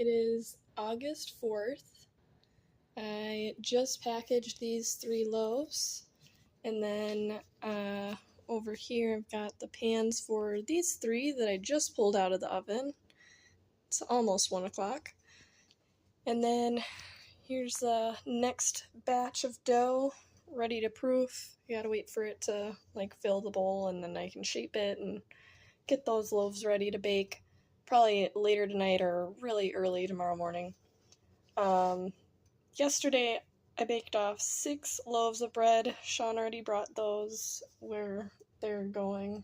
It is August 4th. I just packaged these 3 loaves, and then over here I've got the pans for these 3 that I just pulled out of the oven. It's almost 1 o'clock. And then here's the next batch of dough ready to proof. You gotta wait for it to fill the bowl, and then I can shape it and get those loaves ready to bake. Probably later tonight or really early tomorrow morning. Yesterday I baked off 6 loaves of bread. Sean already brought those where they're going.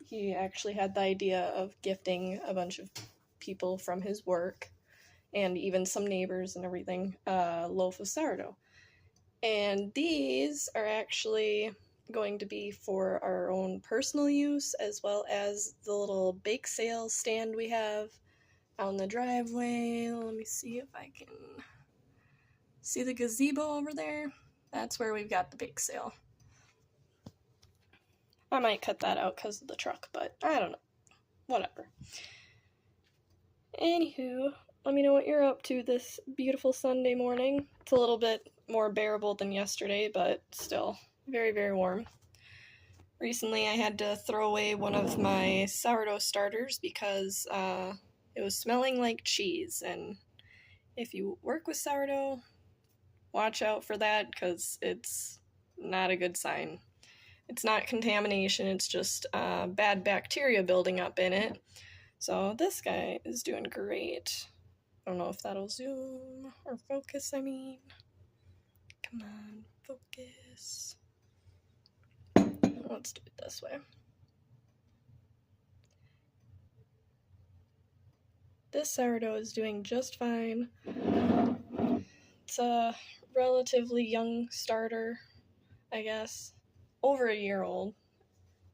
He actually had the idea of gifting a bunch of people from his work, and even some neighbors and everything, loaf of sourdough. And these are actually going to be for our own personal use, as well as the little bake sale stand we have out in the driveway. Let me see if I can see the gazebo over there. That's where we've got the bake sale. I might cut that out because of the truck, but I don't know. Whatever. Anywho, let me know what you're up to this beautiful Sunday morning. It's a little bit more bearable than yesterday, but still very, very warm. Recently I had to throw away one of my sourdough starters because it was smelling like cheese, and if you work with sourdough, watch out for that because it's not a good sign. It's not contamination, it's just bad bacteria building up in it. So this guy is doing great. I don't know if that'll zoom or focus, I mean. Come on, focus. Let's do it this way. This sourdough is doing just fine. It's a relatively young starter, I guess. Over a year old.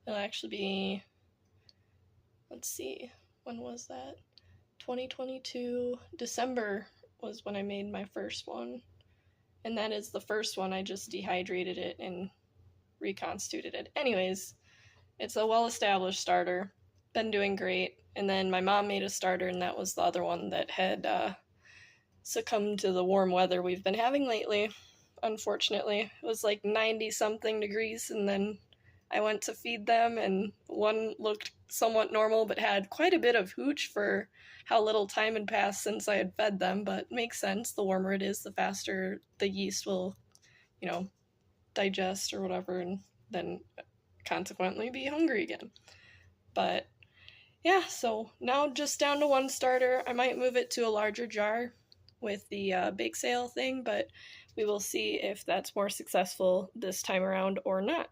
It'll actually be, let's see, when was that? 2022, December was when I made my first one. And that is the first one. I just dehydrated it and reconstituted it. Anyways, it's a well-established starter. Been doing great. And then my mom made a starter, and that was the other one that had succumbed to the warm weather we've been having lately, unfortunately. It was like 90-something degrees, and then I went to feed them, and one looked somewhat normal, but had quite a bit of hooch for how little time had passed since I had fed them, but makes sense. The warmer it is, the faster the yeast will, digest or whatever, and then consequently be hungry again. But yeah, so now just down to 1 starter. I might move it to a larger jar with the bake sale thing, but we will see if that's more successful this time around or not.